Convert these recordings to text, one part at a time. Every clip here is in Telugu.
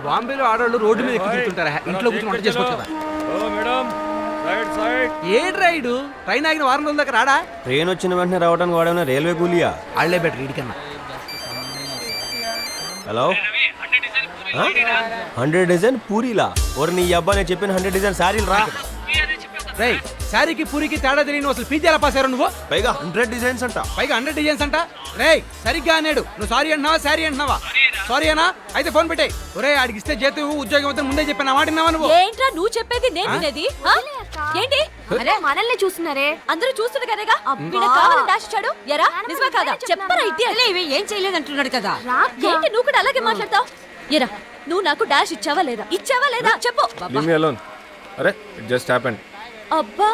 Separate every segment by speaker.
Speaker 1: బాంబేలో ఆడవాళ్ళు రోడ్డు మీద ఎక్కి తిరుగుతుంటారా? ఇంట్లో కూర్చొని వంట చేసుకోవచ్చు కదా. ఏడు రైడు ట్రైన్ ఆగిన వారం రోజుల దాకా రాడా?
Speaker 2: ట్రైన్ వచ్చిన వెంటనే రావడానికి వాడేమైనా రైల్వే కూలియా?
Speaker 1: ఆళ్లే బెటర్ వీడికన్నా.
Speaker 2: హలో 100 డిజైన్ పూరీలా? ఓరి నీ అబ్బా, నేను చెప్పిన 100 డిజైన్ శారీలు రా.
Speaker 1: రేయ్, శారీకి పూరికి తేడా తెలియని అసలు పీజీ ఎలా పాసారు నువ్వు?
Speaker 2: పైగా 100 డిజైన్స్ అంట.
Speaker 1: పైగా 100 డిజైన్స్ అంట. రేయ్, సరిగ్గా అన్నాడు. నువ్వు సారీ అంటున్నావా శారీ అంటున్నావా? సారీ అనా? అయితే ఫోన్ పెట్టే. ఒరే, ఆడికి ఇస్తే జీతం ఉద్యోగం అవుతుంది ముందే చెప్పాను. మాట విన్నావా నువ్వు?
Speaker 3: ఏంట్రా నువ్వు చెప్పేది నేను వినేది? ఏంటి?
Speaker 4: అరే మనల్ని చూస్తున్నారే.
Speaker 3: అందరూ చూస్తున్నారు కదేగా. వీళ్ళకి కావాలని డాష్ ఇచ్చాడు. ఎరా నిజమా కాదా? చెప్పరా ఇట్టి.
Speaker 5: ఏం చేయలేదంటున్నాడు కదా.
Speaker 3: ఏంటి నువ్వు కూడా అలాగే మాట్లాడతావు? ఎరా నువ్వు నాకు డాష్ ఇచ్చావా లేదా? ఇచ్చావా లేదా చెప్పు.
Speaker 6: Leave me alone. అరే ఇట్ జస్ట్ హ్యాపెండ్.
Speaker 3: అబ్బా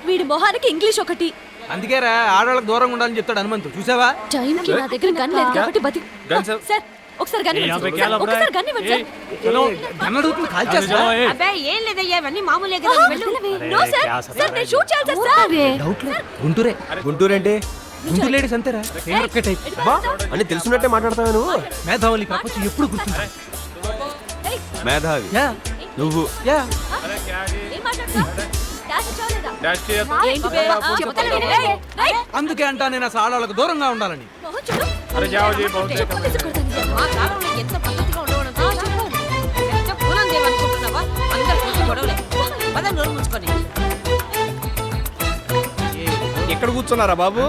Speaker 3: వీడి మొహానికి ఇంగ్లీష్ ఒకటి.
Speaker 1: అందుకేరా ఆడవాళ్ళకి దూరంగా ఉండాలని చెప్తాడు హనుమంతు. చూసావా?
Speaker 3: టైంకి నా దగ్గర గన్ లేదు కాబట్టి బతి. సార్ ఒకసారి గన్ ఇవ్వండి. ఒకసారి గన్ ఇవ్వండి సార్.
Speaker 1: గన్ అడుగుతుంది, కాల్ చేస్తా.
Speaker 5: అబ్బాయి ఏం లేదయ్యా, ఇవన్నీ మామూలే కదా.
Speaker 3: నో సార్, సార్ నేను షూట్ చేయాలి సార్.
Speaker 1: డౌట్ లేదు. గుంటూరే.
Speaker 2: గుంటూరు అంటే
Speaker 1: గుంటూరు లేడీస్ అంతేరా.
Speaker 2: బా అని తెలుసున్నట్టే మాట్లాడతావు నువ్వు.
Speaker 1: మేధావులు ప్రపంచం ఎప్పుడు గుర్తుంటాయి.
Speaker 2: మేధావి నువ్వు.
Speaker 3: ఏం మాట్లాడతావు? డాష్ ఇచ్చావా లేదా?
Speaker 6: డాష్ చేయొద్దు.
Speaker 3: ఏంటి బే? చెప్తాను విను. ఏయ్
Speaker 1: అందుకే అంటా నేను అసలు ఆడవాళ్ళకి దూరంగా ఉండాలని.
Speaker 3: మొహం చూడు.
Speaker 6: అరే జావో జీ బహుత్
Speaker 3: చెప్పు తీసుకొడతాను.
Speaker 5: మా కాలంలో ఎంత పద్ధతిగా ఉండేవాళ్ళం తెలుసా? ఎంత పూలం దేవనుకుంటున్నావా? అందరూ కూర్చొని గొడవలే. పద నోరు మూసుకొని.
Speaker 6: ఎక్కడ కూర్చున్నారా బాబు?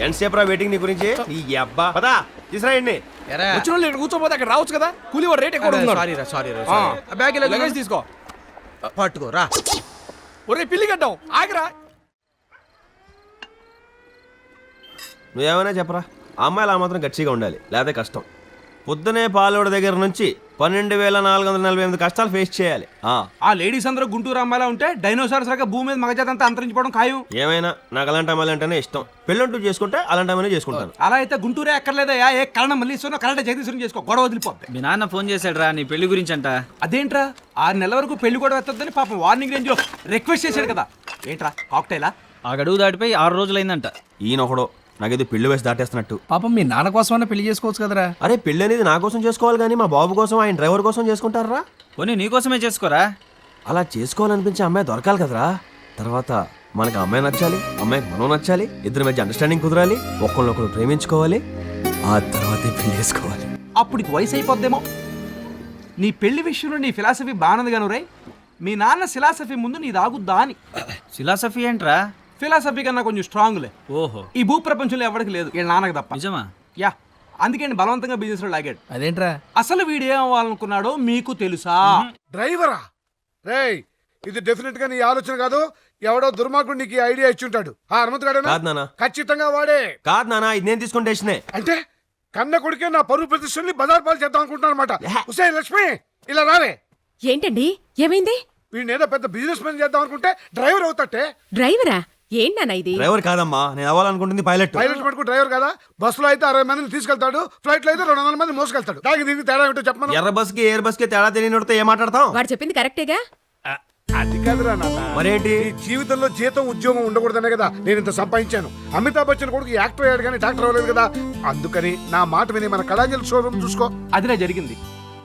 Speaker 2: ఎంతసేపు రా వెయిటింగ్ నీ గురించి? ఈ అబ్బా పదా తీసురాయండి.
Speaker 6: వచ్చిన వాళ్ళు ఇక్కడ కూర్చోపోతే అక్కడ రావచ్చు కదా. కూలీ వాడు రేట్ ఎక్కువ
Speaker 1: సారీ సారీ బ్యాగ్
Speaker 6: లగేజ్ తీసుకో.
Speaker 1: పట్టుకోరా.
Speaker 6: ఒరే పిల్లి గడ్డం ఆగరా.
Speaker 2: నువ్వేమైనా చెప్పరా, ఆ అమ్మాయిలు ఆ మాత్రం గట్టిగా ఉండాలి, లేకపోతే కష్టం. పొద్దునే పాలోడి దగ్గర నుంచి 12,448 కష్టాలు ఫేస్ చేయాలి.
Speaker 1: ఆ లేడీస్ అందరూ గుంటూరు అమ్మాయిలా ఉంటే డైనోసార్స్ లాగా భూమి మీద మగజాత అంతా అంతరించిపోవడం ఖాయం.
Speaker 2: ఏమైనా నాకు అలాంటి అమ్మాయిలు అంటేనే ఇష్టం. పెళ్ళంటూ చేసుకుంటే అలాంటి అమ్మాయినే చేసుకుంటాను.
Speaker 1: అలా అయితే గుంటూరే అక్కర్లేదయా. ఏ కళ్ళ మల్లీశ్వరం కరెంట్ జగదీశ్వరం చేసుకో, గొడవ వదిలిపోద్ది.
Speaker 7: మీ నాన్న ఫోన్ చేశాడు రా నీ పెళ్లి గురించి అంట.
Speaker 1: అదేంట్రా 6 నెలల వరకు పెళ్లి కూడా ఎత్తద్దని పాపం వార్నింగ్ రేంజ్ లో రిక్వెస్ట్ చేశాడు కదా. ఏంట్రా కాక్టైలా?
Speaker 7: ఆ గడువు దాటిపోయి 6 రోజులైందంట.
Speaker 2: ఈయనొకడో నాకేదో పెళ్లి వయసు దాటేస్తున్నట్టు.
Speaker 8: పాపం మీ నాన్న కోసమైనా పెళ్లి చేసుకోవచ్చు కదరా.
Speaker 2: అరే పెళ్లి అనేది నా కోసం చేసుకోవాలి కానీ మా బాబు కోసం ఆయన డ్రైవర్ కోసం చేసుకుంటారా?
Speaker 7: పోనీ నీకోసమే చేసుకోరా.
Speaker 2: అలా చేసుకోవాలనిపించే అమ్మాయి దొరకాలి కదరా. తర్వాత మనకు అమ్మాయి నచ్చాలి, అమ్మాయికి మనం నచ్చాలి, ఇద్దరి మధ్య అండర్స్టాండింగ్ కుదరాలి, ఒకళ్ళొకరు ప్రేమించుకోవాలి, ఆ తర్వాతే పెళ్లి చేసుకోవాలి.
Speaker 1: అప్పటికి వయసు అయిపోద్దేమో. నీ పెళ్లి విషయంలో నీ ఫిలాసఫీ బాగున్నది గాను రై. మీ నాన్న ఫిలాసఫీ ముందు నీ దాగుద్దా అని.
Speaker 7: ఫిలాసఫీ ఏంట్రా?
Speaker 1: ఫిలాసఫీ కన్నా కొంచెం స్ట్రాంగ్లే.
Speaker 7: ఓహో,
Speaker 1: ఈ భూ ప్రపంచంలో ఎవరికి లేదు, వీళ్ళ నాన్నకి తప్ప.
Speaker 7: నిజమా?
Speaker 1: యా, అందుకే బలవంతంగా బిజినెస్ లో లాగాడు.
Speaker 8: అదేంట్రా?
Speaker 1: అసలు వీడు ఏం అవ్వాలనుకున్నాడో మీకు తెలుసా?
Speaker 9: డ్రైవరా? రేయ్, ఇది డెఫినెట్ గా నీ ఆలోచన కాదు. ఎవడో దుర్మార్గుడు నీకు ఐడియా ఇచ్చుంటాడు. హనుమంతుగాడేనా?
Speaker 2: కాదు నాన్న.
Speaker 9: ఖచ్చితంగా వాడే.
Speaker 2: కాదు నాన్న, ఇది నేను తీసుకున్న డెసిషనే.
Speaker 9: అంటే కన్న కొడుకే నా పరువు ప్రతిష్టని బజార్ పాలు చేద్దాం అనుకుంటున్నాను అనమాట. ఉసే లక్ష్మి, ఇలా రావే.
Speaker 5: ఏంటండి ఏమైంది?
Speaker 9: వీడిని ఏదో పెద్ద బిజినెస్ మ్యాన్ చేద్దాం అనుకుంటే డ్రైవర్ అవుతాటే.
Speaker 5: డ్రైవరా? ఏంటన్నా ఇది?
Speaker 2: డ్రైవర్ కాదమ్మా, నేను అవ్వాలనుకుంటుంది పైలట్.
Speaker 9: పైలట్ మటుకు డ్రైవర్ కదా. బస్సులో అయితే 60 మందిని తీసుకెళ్తాడు, ఫ్లైట్ లో అయితే 200 మంది మోసుకెళ్తాడు. దానికి దీనికి తేడా ఏంటో చెప్పమను.
Speaker 2: ఎర్ర బస్ కి ఎయిర్ బస్ కి తేడా తెలియనితో ఏం మాట్లాడతాం?
Speaker 5: వాడు చెప్పింది కరెక్టేగా.
Speaker 9: అది కాదురా నాన్న.
Speaker 2: మరేంటి?
Speaker 9: ఈ జీవితంలో జీతం ఉద్యోగం ఉండకూడదనే కదా నేను ఇంత సంపాదించాను. అమితాబ్ బచ్చన్ కొడుకు యాక్టర్ అయ్యాడు కానీ డాక్టర్ అవ్వలేదు కదా. అందుకని నా మాట విని మన కళాంజలి షోరూమ్ చూసుకో.
Speaker 1: అదిలే జరిగింది.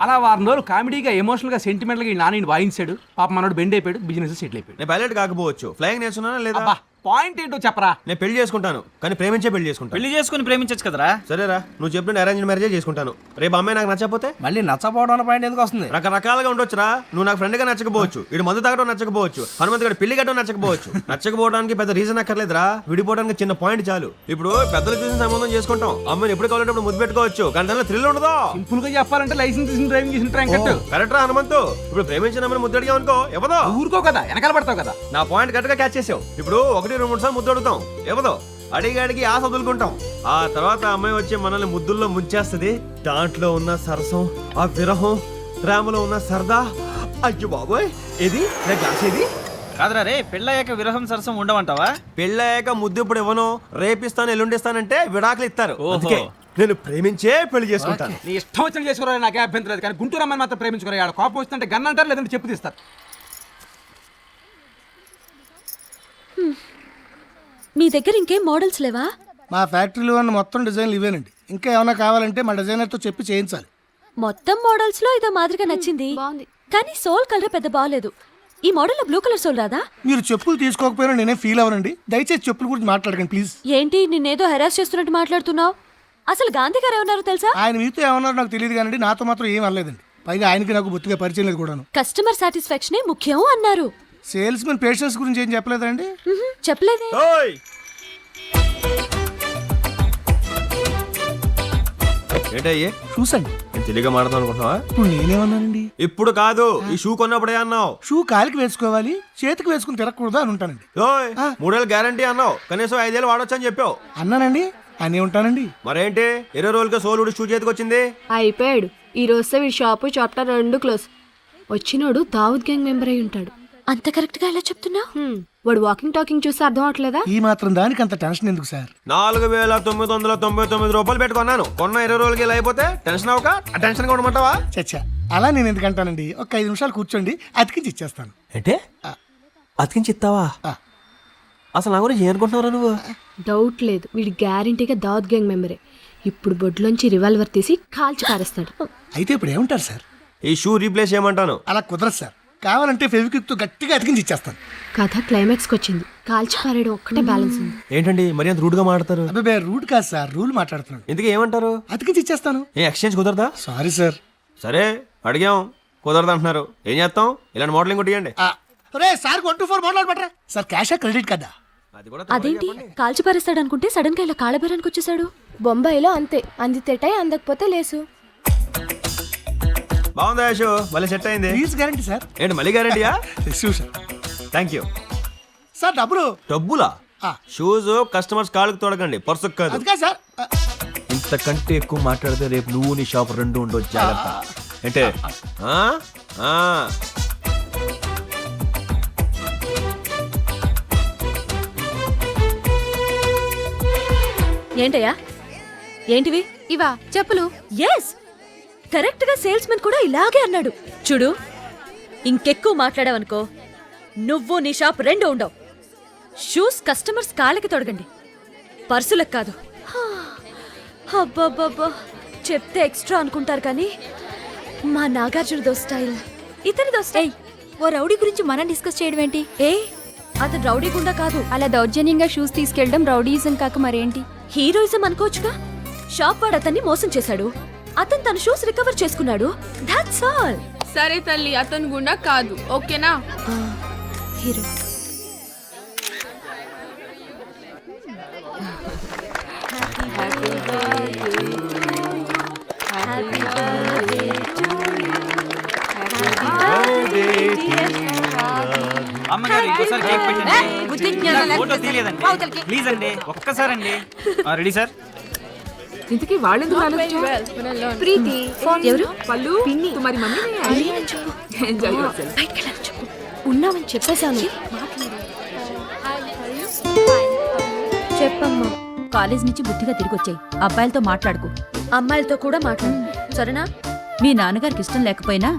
Speaker 1: అలా వారం రోజులు కామెడీగా ఎమోషనల్ గా సెంటిమెంటల్ గా ఈ నాని వాయించాడు. పాప మనోడు బెండ్ అయిపోయాడు, బిజినెస్ సెటిల్ అయిపోయాడు.
Speaker 2: నేను పైలట్ కాకపోవచ్చు, ఫ్లైయింగ్ నేర్చుకున్నానా లేదా?
Speaker 1: అబ్బా పాయింట్ ఏంటో చెప్పరా.
Speaker 2: నేను పెళ్లి చేసుకుంటాను కానీ ప్రేమించే పెళ్లి చేసుకుంటాను.
Speaker 7: పెళ్లి చేసుకుని ప్రేమించచ్చు కదరా.
Speaker 2: సరేరా, నువ్వు చెప్పిన అరేంజ్ మ్యారేజ్ చేసుకుంటాను. రేపు అమ్మాయి నాకు నచ్చకపోతే?
Speaker 8: మళ్ళీ నచ్చపోవడం పాయింట్ ఎందుకు వస్తుంది?
Speaker 2: రకరకాలుగా ఉండొచ్చురా. నువ్వు నాకు ఫ్రెండ్ గా నచ్చకపోవచ్చు, ఇటు మందు తాగడం నచ్చకపోవచ్చు, హనుమంత్ గారు పెళ్లి కట్టడం నచ్చకపోవచ్చు. నచ్చకపోవడానికి పెద్ద రీజన్ అక్కర్లేదురా, విడిపోవడానికి చిన్న పాయింట్ చాలు. ఇప్పుడు పెద్దలు చూసిన సంబంధం చేసుకుంటాం, అమ్మాయిని ఎప్పుడు కావాలంటే ముద్దు పెట్టుకోవచ్చు, కానీ దానిలో థ్రిల్ ఉండదు.
Speaker 1: సింపుల్ గా చెప్పాలంటే లైసెన్స్ తీసిన డ్రైవింగ్ చేసిన ట్రైన్ కట్టు.
Speaker 2: కరెక్ట్ రా హనుమంతు. ఇప్పుడు ప్రేమించిన అమ్మాయిని ముద్దు అడిగావు అనుకో ఎవదో.
Speaker 1: ఊరుకో కదా, వెనకాల పడతావు కదా.
Speaker 2: నా పాయింట్ కరెక్ట్ గా క్యాచ్ చేసావు. ఇప్పుడు 1-2-3 సార్లు ముద్దు అడుగుతాం, ఎవదో అడిగాడికి ఆశ వదులుకుంటాం. ఆ తర్వాత అమ్మాయి వచ్చి మనల్ని ముద్దుల్లో ముంచేస్తుంది. దాంట్లో ఉన్న సరసం, ఆ విరహం, ప్రేమలో ఉన్న సరదా. అయ్యో బాబోయ్, ఏది నా గ్లాస్ ఏది?
Speaker 7: కాదురా రే, పెళ్ళయ్యాక విరహం సరసం ఉండవంటావా?
Speaker 2: పెళ్ళయ్యాక ముద్దు ఇప్పుడు ఇవ్వను, రేపిస్తాను ఎల్లుండిస్తానంటే విడాకులు ఇస్తారు.
Speaker 7: ఓహో.
Speaker 2: అందుకే నేను ప్రేమించే పెళ్లి చేసుకుంటాను.
Speaker 1: నీ ఇష్టం వచ్చిన చేసుకోరా, నాకే అభ్యంతరం లేదు. కానీ గుంటూరు అమ్మాయిని మాత్రం ప్రేమించుకోరా. ఆడ కోపం వస్తుంటే గన్ అంటారు, లేదంటే చెప్పు తీస్తారు.
Speaker 3: మీ దగ్గర ఇంకేం మోడల్స్ లేవా?
Speaker 8: మా ఫ్యాక్టరీలో ఉన్న మొత్తం డిజైన్లు ఇవేనండి. ఇంకా ఏమైనా కావాలంటే మా డిజైనర్తో చెప్పి చేయించాలి.
Speaker 3: మొత్తం మోడల్స్ లో ఇదో మాదిరిగా నచ్చింది
Speaker 4: బాగుంది.
Speaker 3: కానీ సోల్ కలర్ పెద్ద బాగలేదు. ఈ మోడల్ లో బ్లూ కలర్ సోల్ రాదా?
Speaker 8: మీరు చెప్పులు తీసుకోకపోయినా నేనే ఫీల్ అవ్వనండి. దయచేసి చెప్పుల గురించి మాట్లాడకండి ప్లీజ్.
Speaker 3: ఏంటి నిన్నేదో హెరాస్ చేస్తున్నట్టు మాట్లాడుతున్నావు? అసలు గాంధీ గారు ఏమన్నారో తెలుసా?
Speaker 8: ఆయన మీతో ఏమన్నారో నాకు తెలియదు కానీ నాతో మాత్రం ఏం అనలేదండి. పైగా ఆయనకి నాకు బొత్తిగా పరిచయం లేదు కూడాను.
Speaker 3: కస్టమర్ సాటిస్ఫాక్షనే ముఖ్యం అన్నారు.
Speaker 8: సేల్స్ మెన్ పేషెన్స్ గురించి ఏం చెప్పలేదండి.
Speaker 3: చెప్పలేదే.
Speaker 2: ఓయ్ ఏంటయ్యే
Speaker 8: చూసండి,
Speaker 2: నేను తెలియక మాడతాను అనుకుంటున్నావా?
Speaker 8: ఇప్పుడు నేనేమన్నానండి?
Speaker 2: ఇప్పుడు కాదు, ఈ షూ కొన్నప్పుడే అన్నావు.
Speaker 8: షూ కాలికి వేసుకోవాలి, చేతికి వేసుకుని తిరగకూడదు అని ఉంటానండి.
Speaker 2: ఓయ్ 3 ఏళ్ళు గ్యారంటీ అన్నావు, కనీసం 5 ఏళ్ళు వాడొచ్చు అని చెప్పావు.
Speaker 8: అన్నానండి, అనే ఉంటానండి.
Speaker 2: మరేంటి 20 రోజులకి సోలుడు షూ చేతికి వచ్చింది?
Speaker 4: అయిపోయాడు. ఈ రోజుతో వీడి షాపు చాప్టర్ 2 క్లోజ్. వచ్చినోడు దావుద్ గ్యాంగ్ మెంబర్ అయి ఉంటాడు.
Speaker 3: అంత కరెక్ట్ గా ఎలా చెప్తున్నావు?
Speaker 4: వాడు వాకింగ్ టాకింగ్ చూసి అర్థం అవట్లేదా?
Speaker 8: ఈ మాత్రం దానికి అంత టెన్షన్ ఎందుకు సార్?
Speaker 2: 4,999 రూపాయలు పెట్టుకున్నాను. కొన్న 20 రోజులకి ఇలా అయిపోతే టెన్షన్ అవ్వక టెన్షన్ కూడా ఉండమంటావా?
Speaker 8: చచ్చా, అలా నేను ఎందుకంటానండి. ఒక 5 నిమిషాలు కూర్చోండి, అతికించి ఇచ్చేస్తాను.
Speaker 2: అంటే అతికించి ఇస్తావా? అసలు నా గురించి ఏమనుకుంటున్నారా నువ్వు?
Speaker 4: డౌట్ లేదు, వీడి గ్యారంటీగా దావుద్ గ్యాంగ్ మెంబరే. ఇప్పుడు బొడ్లోంచి రివాల్వర్ తీసి కాల్చి పారేస్తాడు.
Speaker 8: అయితే ఇప్పుడు ఏమంటారు సార్?
Speaker 2: ఈ షూ రీప్లేస్ చేయమంటాను.
Speaker 8: అలా కుదరదు సార్. కావాలంటే ఫెవిక్విక్ తో గట్టిగా అతికించి ఇచ్చేస్తాను.
Speaker 4: కథ క్లైమాక్స్ కి వచ్చింది. కాల్చి పారేయడం ఒక్కటే బ్యాలెన్స్ ఉంది.
Speaker 2: ఏంటండి మరి అంత రూడ్ గా మాట్లాడతారు?
Speaker 8: అబ్బాయి రూట్ కాదు సార్, రూల్ మాట్లాడుతున్నాను.
Speaker 2: ఇంతకీ ఏమంటారు?
Speaker 8: అతికించి ఇచ్చేస్తాను.
Speaker 2: ఏ ఎక్స్చేంజ్ కుదరదా?
Speaker 8: Sorry sir.
Speaker 2: సరే అడిగాం, కుదరదు అంటున్నారు. ఏం చేస్తాం? ఇలాంటి మోడలింగ్ కొట్టియండి.
Speaker 8: సార్ 1 to 4 మోడల్ పట్టరా సార్. క్యాషా క్రెడిట్ కార్డా?
Speaker 2: అది కూడా
Speaker 3: అదేంటి కాల్చి పారేస్తాడు అనుకుంటే సడన్ గా ఇలా కాళ్ళబేరానికి వచ్చేసాడు.
Speaker 4: బొంబాయిలో అంతే, అందితేటాయి అందకపోతే లేసు.
Speaker 2: బాగుందా యశు? మళ్ళీ సెట్ అయింది.
Speaker 8: Please guarantee sir.
Speaker 2: ఏంటి మళ్ళీ గ్యారంటీయా?
Speaker 8: Sir
Speaker 2: thank you.
Speaker 8: సార్ డబ్బులు.
Speaker 2: డబ్బులా?
Speaker 8: ఆ.
Speaker 2: షూస్ కస్టమర్స్ కాళ్ళకి తోడకండి, పర్సుకు కాదు.
Speaker 8: అది కాదు సార్.
Speaker 2: ఇంతకంటే ఎక్కువ మాట్లాడితే రేపు నువ్వు నీ షాప్ 2 ఉండవు. జాగ్రత్త. అంటే ఆ? ఆ.
Speaker 3: ఏంటయ్యా ఏంటివి?
Speaker 4: ఇవా చెప్పులు?
Speaker 3: ఎస్, కరెక్ట్ గా సేల్స్ మెన్ కూడా ఇలాగే అన్నాడు. చూడు, ఇంకెక్కువ మాట్లాడావనుకో నువ్వు నీ షాప్ 2 ఉండవు. షూస్ కస్టమర్స్ కాళ్ళకి తొడగండి, పర్సులకు కాదు. అబ్బాబ్బాబ్బా, చెప్తే ఎక్స్ట్రా అనుకుంటారు కానీ మా నాగార్జునదో స్టైల్, ఇతనిదో స్టైల్.
Speaker 4: ఓ రౌడీ గురించి మనం డిస్కస్ చేయడం ఏంటి?
Speaker 3: ఏ అతను రౌడీ గుండా కాదు.
Speaker 4: అలా దౌర్జన్యంగా షూస్ తీసుకెళ్ళడం రౌడీయిజం కాక మరేంటి?
Speaker 3: హీరోయిజం అనుకోవచ్చుగా. షాప్ వాడు అతన్ని మోసం చేశాడు, అతను తన షూస్ రికవర్ చేసుకున్నాడు. That's all.
Speaker 5: సరే తల్లి, అతను గుండా కాదు, ఓకేనా?
Speaker 3: హీరో
Speaker 7: అమ్మగారు ఇంకోసారి కేక్ పెట్టండి.
Speaker 5: బుద్ధి జ్ఞానం
Speaker 7: ఫోటో
Speaker 5: లేకపోతే
Speaker 7: తీయలేదండి.
Speaker 5: అవతలికి.
Speaker 7: ప్లీజ్ అండి, ఒక్కసారండి. Ready sir?
Speaker 5: ఇంతకీ వాళ్ళెందుకు
Speaker 4: ప్రీతి
Speaker 3: ఎవరు?
Speaker 5: పళ్ళు మరి మమ్మీ
Speaker 3: బయటకెళ్ళాలి చెప్పు.
Speaker 4: ఉన్నామని చెప్పేశాను.
Speaker 3: చెప్పమ్మా.
Speaker 10: కాలేజ్ నుంచి బుద్ధిగా తిరిగొచ్చాయి. అబ్బాయిలతో మాట్లాడుకో.
Speaker 3: అమ్మాయిలతో కూడా మాట్లాడు, సరేనా?
Speaker 10: మీ నాన్నగారికి ఇష్టం లేకపోయినా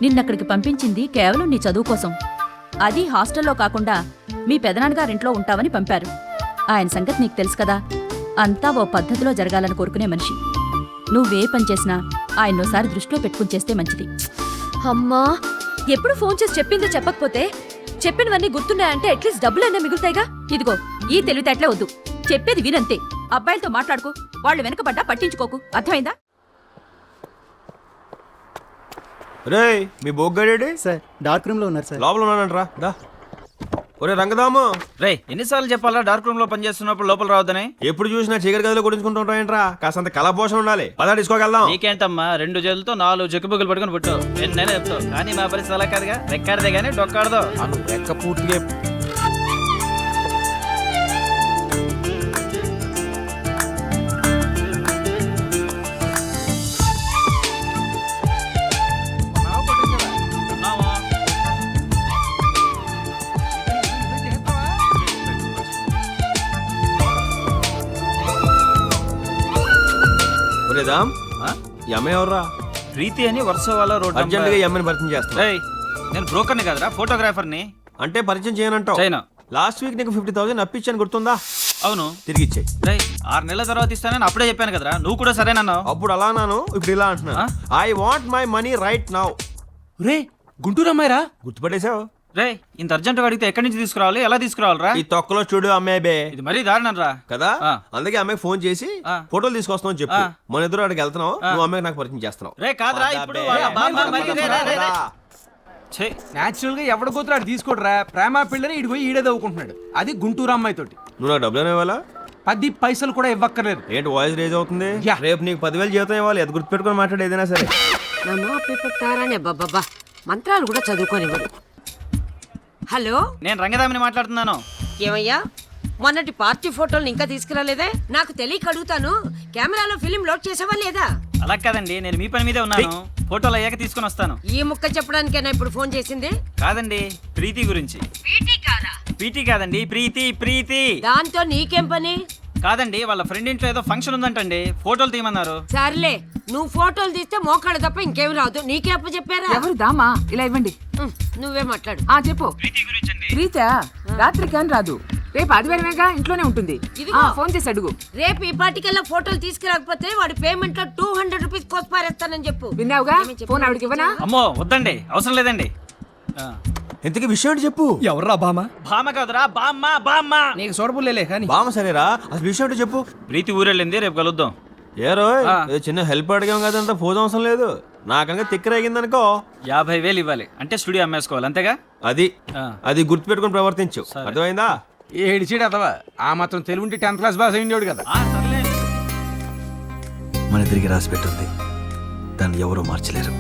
Speaker 10: నిన్నక్కడికి పంపించింది కేవలం నీ చదువు కోసం. అది హాస్టల్లో కాకుండా మీ పెదనాన్నగారింట్లో ఉంటావని పంపారు. ఆయన సంగతి నీకు తెలుసు కదా, అంతా ఓ పద్ధతిలో జరగాలని కోరుకునే మనిషి. నువ్వే పని చేసినా ఆయన్నోసారి దృష్టిలో పెట్టుకుని చేస్తే మంచిది.
Speaker 3: అమ్మా, ఎప్పుడు ఫోన్ చేసి చెప్పింది చెప్పకపోతే చెప్పినవన్నీ గుర్తున్నాయంటే అట్లీస్ట్ డబ్బులైనా మిగులుతాయిగా.
Speaker 10: ఇదిగో ఈ తెలివితేటలే వద్దు, చెప్పేది వినంతే. అబ్బాయిలతో మాట్లాడుకో, వాళ్ళు వెనకబడ్డా పట్టించుకోకు, అర్థమైందా?
Speaker 2: రేయ్ మీ బొగ్గాడేడి?
Speaker 11: సార్ డార్క్ రూమ్ లో ఉన్నారు సార్.
Speaker 2: లోపల ఉన్నానంటరా. దా. ఒరే రంగదాము,
Speaker 7: రే ఎన్నిసార్లు చెప్పాలా డార్క్ రూమ్ లో పనిచేస్తున్నప్పుడు లోపల రావద్దని?
Speaker 2: ఎప్పుడు చూసినా చీకటి గదిలో కొట్టించుకుంటూ ఉంటాయంట్రా. కాసంత కళాపోషణ ఉండాలి. పదా తీసుకోగలుగుదాం.
Speaker 7: నీకేంటమ్మా, 2 చేతులతో 4 చెక్కుబుగ్గులు పట్టుకుని పుట్టు. ఎన్నైనా చెప్తావు కానీ మా పరిస్థితి అలా కాదుగా. రెక్కాడితే గానీ డొక్కాడదో.
Speaker 2: రెక్క పూర్తిగా రామ్. ఈ అమ్మాయి ఎవర్రా?
Speaker 7: ప్రీతి అని వరుస వాళ్ళ రోడ్
Speaker 2: అర్జెంట్ గా ఈ అమ్మాయిని పరిచయం చేస్తా.
Speaker 7: నేను బ్రోకర్ని కదరా, ఫోటోగ్రాఫర్ని.
Speaker 2: అంటే పరిచయం చేయనంటావు?
Speaker 7: చైనా
Speaker 2: లాస్ట్ వీక్ నీకు 50,000 అప్పించాను, గుర్తుందా?
Speaker 7: అవును.
Speaker 2: తిరిగి ఇచ్చేయి.
Speaker 7: రేయ్ 6 నెలల తర్వాత ఇస్తానని అప్పుడే చెప్పాను కదరా, నువ్వు కూడా సరేనన్నావు.
Speaker 2: అప్పుడు అలా అన్నాను, ఇప్పుడు ఇలా అంటున్నా. I want my money right now.
Speaker 1: రే గుంటూరు అమ్మాయిరా?
Speaker 2: గుర్తుపట్టేశావు?
Speaker 7: రేయ్ ఇంత అర్జెంటుగా అడిగితే ఎక్కడి నుంచి తీసుకురావాలి, ఎలా తీసుకురావాలరా?
Speaker 2: ఈ తొక్కలో చూడు అమ్మాయి బే.
Speaker 7: ఇది మరీ దారుణం రా.
Speaker 2: కదా
Speaker 7: ఆ.
Speaker 2: అందుకే అమ్మాయికి ఫోన్ చేసి
Speaker 7: ఆ.
Speaker 2: ఫోటోలు తీసుకొస్తావు చెప్పు.
Speaker 7: ఆ.
Speaker 2: మన ఎదురు అక్కడికి వెళ్తున్నావు, నువ్వు అమ్మాయికి నాకు పరిచయం చేస్తున్నావు.
Speaker 7: రే కాదురా, ఇప్పుడు వాళ్ళ బామ్మ మరి రే, రే, రే, రే. ఛే,
Speaker 1: న్యాచురల్ గా ఎవడ కూతురు తీసుకోడరా. ప్రేమ పిల్లని ఇటు పోయి ఈడే దవ్వుకుంటున్నాడు, అది గుంటూరు అమ్మాయి తోటి.
Speaker 2: నువ్వు నాకు డబ్బులు ఇవ్వాలా?
Speaker 1: 10 పైసలు కూడా ఇవ్వక్కర్లేదు.
Speaker 2: ఏంటి వాయిస్ రేజ్ అవుతుంది?
Speaker 1: యా.
Speaker 2: రేపు నీకు 10,000 జీతం ఇవ్వాలి, అది గుర్తుపెట్టుకుని మాట్లాడు ఏదైనా సరే.
Speaker 5: నన్ను అప్పిస్తారని బాబా మంత్రాలు కూడా చదువుకోనివ్వడు. హలో,
Speaker 7: నేను రంగదామిని మాట్లాడుతున్నాను.
Speaker 5: ఏమయ్యా మొన్నటి పార్టీ ఫోటోలు ఇంకా తీసుకురాలేదే? నాకు తెలియక అడుగుతాను, కెమెరాలో ఫిలిం లోడ్ చేసావా లేదా?
Speaker 7: అలా కాదండి, నేను మీ పని మీదే ఉన్నాను. ఫోటోలు అయ్యాక తీసుకుని వస్తాను.
Speaker 5: ఈ ముక్క చెప్పడానికేనా ఇప్పుడు ఫోన్ చేసింది?
Speaker 7: కాదండి, ప్రీతి గురించి. ప్రీతి కాదండి, ప్రీతి ప్రీతి.
Speaker 5: దాంతో నీకేం పని?
Speaker 7: కాదండి, వాళ్ళ ఫ్రెండ్ ఇంట్లో ఏదో ఫంక్షన్ ఉందంటండి, ఫోటోలు తీయమన్నారు.
Speaker 5: సర్లే, నువ్వు ఫోటోలు తీస్తే మోకాడు తప్ప ఇంకేం రాదు. నీకే అప్ప చెప్పారా?
Speaker 11: ఎవరు దామా? ఇలా ఇవ్వండి.
Speaker 5: నువ్వే మాట్లాడు.
Speaker 11: చెప్పు. ప్రీతా రాత్రి కానీ రాదు, రేపు ఆదివారమేగా ఇంట్లోనే ఉంటుంది.
Speaker 5: ఇదిగో.
Speaker 11: ఫోన్ చేసి అడుగు.
Speaker 5: రేపు ఈ పార్టీకల్లా ఫోటోలు తీసుకురాకపోతే వాడి పేమెంట్ లో 200 రూపీస్ కోసి పారేస్తానని చెప్పు.
Speaker 11: విన్నావుగా? ఫోన్ ఆవిడకి ఇవ్వనా?
Speaker 7: అమ్మో వద్దండి, అవసరం లేదండి.
Speaker 2: ఇంతకీ విషయం ఏంటి చెప్పు.
Speaker 6: ఎవర్రా బామ్మ?
Speaker 7: బామ్మ కాదురా, బామ్మ బామ్మ.
Speaker 1: నీకు సోరపుల్లే కానీ
Speaker 2: బామ్మ సరేరా, అసలు విషయం ఏంటో చెప్పు.
Speaker 7: ప్రీతి ఊరెళ్ళింది, రేపు కలుద్దాం.
Speaker 2: ఏ రోయ్,
Speaker 7: ఆ.
Speaker 2: ఏదో చిన్న హెల్ప్ అడిగాం కదా, అంత ఫోన్ అవసరం లేదు. నాకంగా తిక్కరేగిందనుకో
Speaker 7: 50,000 ఇవ్వాలి, అంటే స్టూడియో అమ్మేసుకోవాలి అంతేగా.
Speaker 2: అది
Speaker 7: ఆ.
Speaker 2: అది గుర్తుపెట్టుకుని ప్రవర్తించు,
Speaker 7: సరే.
Speaker 2: అర్థమైందా?
Speaker 1: ఏడిచిడు అతవా ఆ మాత్రం తెలివి ఉంటే 10th క్లాస్ పాస్ అయ్యిండేవాడు కదా.
Speaker 7: సర్లే.
Speaker 2: మన తిరిగి రాసి పెట్టుంది, దాన్ని ఎవరూ మార్చలేరు.